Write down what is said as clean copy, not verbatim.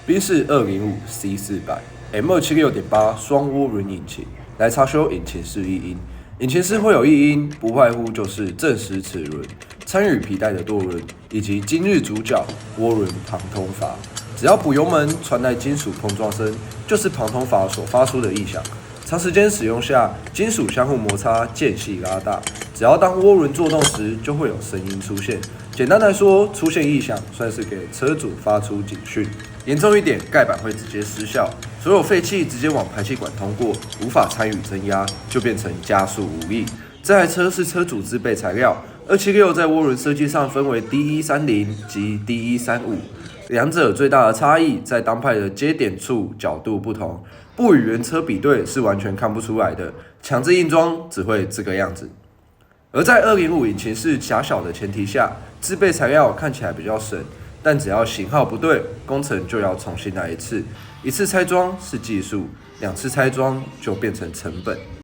宾士205C400M276.8双涡轮引擎，来查修引擎室异音。引擎室会有异音，不外乎就是正时齿轮、参与皮带的舵轮，以及今日主角涡轮旁通阀。只要补油门传来金属碰撞声，就是旁通阀所发出的异响。长时间使用下，金属相互摩擦，间隙拉大。只要当涡轮作动时，就会有声音出现。简单来说，出现异响算是给车主发出警讯。严重一点，盖板会直接失效，所有废气直接往排气管通过，无法参与增压，就变成加速无力。这台车是车主自备材料，276在涡轮设计上分为 D130 及 D135。两者最大的差异在当派的接点处角度不同，不与原车比对是完全看不出来的，强制硬装只会这个样子。而在205引擎室狭小的前提下，自备材料看起来比较省，但只要型号不对，工程就要重新来一次。一次拆装是技术，2次拆装就变成成本。